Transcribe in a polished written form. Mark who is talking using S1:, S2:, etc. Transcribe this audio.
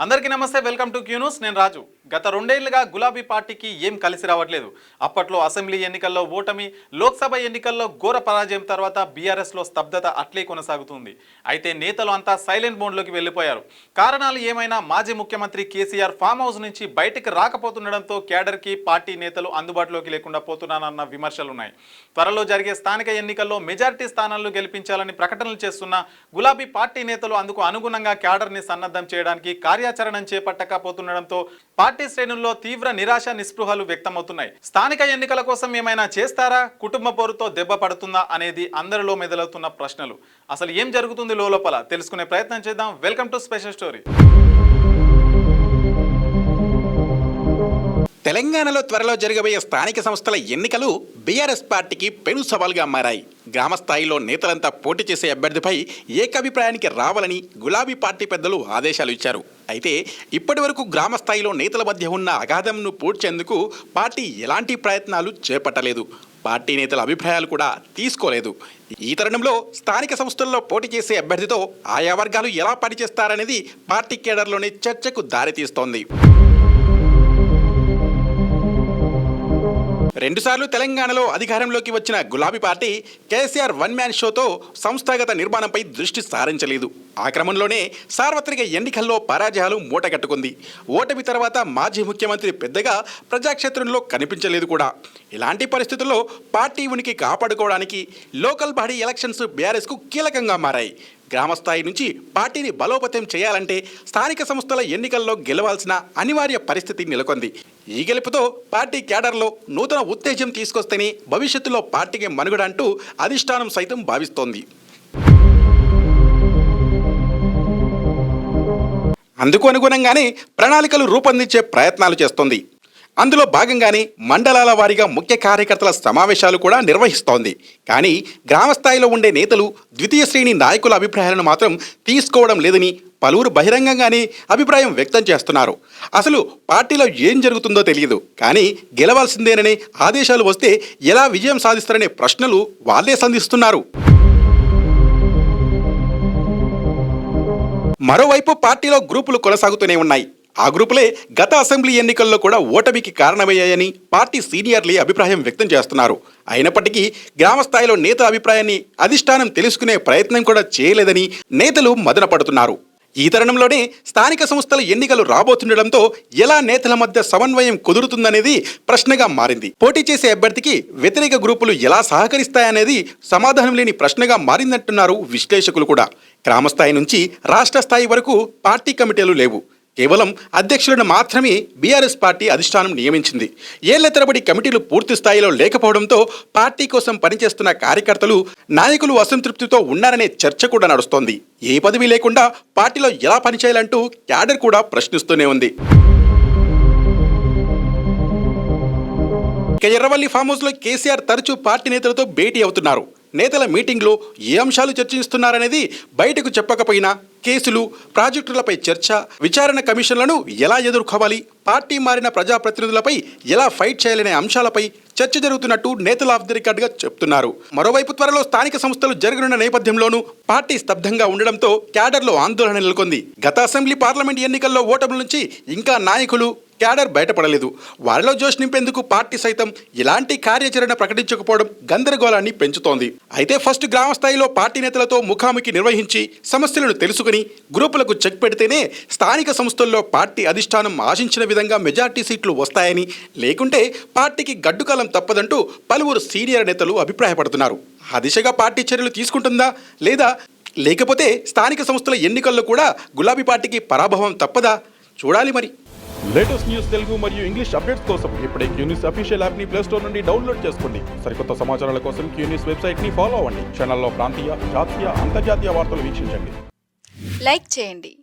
S1: అందరికీ నమస్తే, welcome to Q news. నేను రాజు. గత రెండేళ్లుగా గులాబీ పార్టీకి ఏం కలిసి రావట్లేదు. అప్పట్లో అసెంబ్లీ ఎన్నికల్లో ఓటమి, లోక్సభ ఎన్నికల్లో ఘోర పరాజయం తర్వాత బీఆర్ఎస్లో స్తబ్దత అట్లే కొనసాగుతుంది. అయితే నేతలు అంతా సైలెంట్ మోడ్లోకి వెళ్ళిపోయారు. కారణాలు ఏమైనా మాజీ ముఖ్యమంత్రి కేసీఆర్ ఫామ్ హౌస్ నుంచి బయటకు రాకపోతుండడంతో క్యాడర్కి పార్టీ నేతలు అందుబాటులోకి లేకుండా పోతున్నారన్న విమర్శలున్నాయి. త్వరలో జరిగే స్థానిక ఎన్నికల్లో మెజారిటీ స్థానాల్లో గెలిపించాలని ప్రకటనలు చేస్తున్న గులాబీ పార్టీ నేతలు అందుకు అనుగుణంగా క్యాడర్ని సన్నద్ధం చేయడానికి కార్యాచరణ చేపట్టకపోతుండడంతో పార్టీ శ్రేణుల్లో తీవ్ర నిరాశ నిస్పృహలు వ్యక్తమవుతున్నాయి. స్థానిక ఎన్నికల కోసం ఏమైనా చేస్తారా, కుటుంబ పోరుతో దెబ్బ పడుతుందా అనేది అందరిలో మెదలవుతున్న ప్రశ్నలు. అసలు ఏం జరుగుతుంది లోపల తెలుసుకునే ప్రయత్నం చేద్దాం. Welcome to special story.
S2: తెలంగాణలో త్వరలో జరగబోయే స్థానిక సంస్థల ఎన్నికలు బీఆర్ఎస్ పార్టీకి పెను సవాల్గా మారాయి. గ్రామస్థాయిలో నేతలంతా పోటీ చేసే అభ్యర్థిపై ఏకాభిప్రాయానికి రావాలని గులాబీ పార్టీ పెద్దలు ఆదేశాలు ఇచ్చారు. అయితే ఇప్పటి వరకు గ్రామస్థాయిలో నేతల మధ్య ఉన్న అగాధంను పూడ్చేందుకు పార్టీ ఎలాంటి ప్రయత్నాలు చేపట్టలేదు. పార్టీ నేతల అభిప్రాయాలు కూడా తీసుకోలేదు. ఈ తరుణంలో స్థానిక సంస్థల్లో పోటీ చేసే అభ్యర్థితో ఆయా వర్గాలు ఎలా పనిచేస్తారనేది పార్టీ కేడర్లోనే చర్చకు దారితీస్తోంది. రెండుసార్లు తెలంగాణలో అధికారంలోకి వచ్చిన గులాబీ పార్టీ కేసీఆర్ వన్ మ్యాన్ షోతో సంస్థాగత నిర్మాణంపై దృష్టి సారించలేదు. ఆ క్రమంలోనే సార్వత్రిక ఎన్నికల్లో పరాజయాలు మూటగట్టుకుంది. ఓటమి తర్వాత మాజీ ముఖ్యమంత్రి పెద్దగా ప్రజాక్షేత్రంలో కనిపించలేదు కూడా. ఇలాంటి పరిస్థితుల్లో పార్టీ ఉనికి కాపాడుకోవడానికి లోకల్ బాడీ ఎలక్షన్స్ బీఆర్ఎస్కు కీలకంగా మారాయి. గ్రామస్థాయి నుంచి పార్టీని బలోపేతం చేయాలంటే స్థానిక సంస్థల ఎన్నికల్లో గెలవాల్సిన అనివార్య పరిస్థితి నెలకొంది. ఈ గెలుపుతో పార్టీ క్యాడర్లో నూతన ఉత్తేజం తీసుకొస్తేనే భవిష్యత్తులో పార్టీకి మనుగడ అంటూ అధిష్టానం సైతం భావిస్తోంది. అందుకు అనుగుణంగానే ప్రణాళికలు రూపొందించే ప్రయత్నాలు చేస్తోంది. అందులో భాగంగానే మండలాల వారీగా ముఖ్య కార్యకర్తల సమావేశాలు కూడా నిర్వహిస్తోంది. కానీ గ్రామస్థాయిలో ఉండే నేతలు ద్వితీయ శ్రేణి నాయకుల అభిప్రాయాలను మాత్రం తీసుకోవడం లేదని పలువురు బహిరంగంగానే అభిప్రాయం వ్యక్తం చేస్తున్నారు. అసలు పార్టీలో ఏం జరుగుతుందో తెలియదు, కానీ గెలవాల్సిందేననే ఆదేశాలు వస్తే ఎలా విజయం సాధిస్తారనే ప్రశ్నలు వాళ్ళే సంధిస్తున్నారు. మరోవైపు పార్టీలో గ్రూపులు కొనసాగుతూనే ఉన్నాయి. ఆ గ్రూపులే గత అసెంబ్లీ ఎన్నికల్లో కూడా ఓటమికి కారణమయ్యాయని పార్టీ సీనియర్లే అభిప్రాయం వ్యక్తం చేస్తున్నారు. అయినప్పటికీ గ్రామస్థాయిలో నేతల అభిప్రాయాన్ని అధిష్టానం తెలుసుకునే ప్రయత్నం కూడా చేయలేదని నేతలు మదన పడుతున్నారు. ఈ తరుణంలోనే స్థానిక సంస్థల ఎన్నికలు రాబోతుండడంతో ఎలా నేతల మధ్య సమన్వయం కుదురుతుందనేది ప్రశ్నగా మారింది. పోటీ చేసే అభ్యర్థికి వ్యతిరేక గ్రూపులు ఎలా సహకరిస్తాయనేది సమాధానం లేని ప్రశ్నగా మారిందంటున్నారు విశ్లేషకులు కూడా. గ్రామస్థాయి నుంచి రాష్ట్ర స్థాయి వరకు పార్టీ కమిటీలు లేవు. కేవలం అధ్యక్షులను మాత్రమే బీఆర్ఎస్ పార్టీ అధిష్టానం నియమించింది. ఏళ్ల తరబడి కమిటీలు పూర్తి స్థాయిలో లేకపోవడంతో పార్టీ కోసం పనిచేస్తున్న కార్యకర్తలు, నాయకులు అసంతృప్తితో ఉన్నారనే చర్చ కూడా నడుస్తోంది. ఏ పదవి లేకుండా పార్టీలో ఎలా పనిచేయాలంటూ క్యాడర్ కూడా ప్రశ్నిస్తూనే ఉంది. ఇక ఎర్రవల్లి ఫామ్ హౌస్లో కేసీఆర్ తరచూ పార్టీ నేతలతో భేటీ అవుతున్నారు. నేతల మీటింగ్లో ఏ అంశాలు చర్చిస్తున్నారనేది బయటకు చెప్పకపోయినా కేసులు, ప్రాజెక్టులపై చర్చ, విచారణ కమిషన్లను ఎలా ఎదుర్కోవాలి, పార్టీ మారిన ప్రజాప్రతినిధులపై ఎలా ఫైట్ చేయాలనే అంశాలపై చర్చ జరుగుతున్నట్టు నేతలు ఆఫ్ ది రికార్డుగా చెప్తున్నారు. మరోవైపు త్వరలో స్థానిక సంస్థలు జరగనున్న నేపథ్యంలోనూ పార్టీ స్తబ్దంగా ఉండడంతో క్యాడర్లో ఆందోళన నెలకొంది. గత అసెంబ్లీ, పార్లమెంట్ ఎన్నికల్లో ఓటముల నుంచి ఇంకా నాయకులు, క్యాడర్ బయటపడలేదు. వారిలో జోష్ నింపేందుకు పార్టీ సైతం ఇలాంటి కార్యాచరణ ప్రకటించకపోవడం గందరగోళాన్ని పెంచుతోంది. అయితే ఫస్ట్ గ్రామ స్థాయిలో పార్టీ నేతలతో ముఖాముఖి నిర్వహించి సమస్యలను తెలుసుకుని గ్రూపులకు చెక్ పెడితేనే స్థానిక సంస్థల్లో పార్టీ అధిష్టానం ఆశించిన విధంగా మెజార్టీ సీట్లు వస్తాయని, లేకుంటే పార్టీకి గడ్డుకాలం తప్పదంటూ పలువురు సీనియర్ నేతలు అభిప్రాయపడుతున్నారు. ఆ దిశగా పార్టీ చర్యలు తీసుకుంటుందా, లేదా లేకపోతే స్థానిక సంస్థల ఎన్నికల్లో కూడా గులాబీ పార్టీకి పరాభవం తప్పదా? చూడాలి మరి.
S3: లేటెస్ట్ న్యూస్ తెలుగు మరియు ఇంగ్లీష్ అప్డేట్స్ కోసం ఇప్పుడే క్యూ న్యూస్ అఫీషియల్ యాప్ ని ప్లే స్టోర్ నుండి డౌన్లోడ్ చేసుకోండి. సరికొత్త సమాచారాల కోసం క్యూ న్యూస్ వెబ్సైట్ ని ఫాలో అవ్వండి. ఛానల్లో ప్రాంతీయ, జాతీయ, అంతర్జాతీయ వార్తలు వీక్షించండి.
S4: లైక్ చేయండి.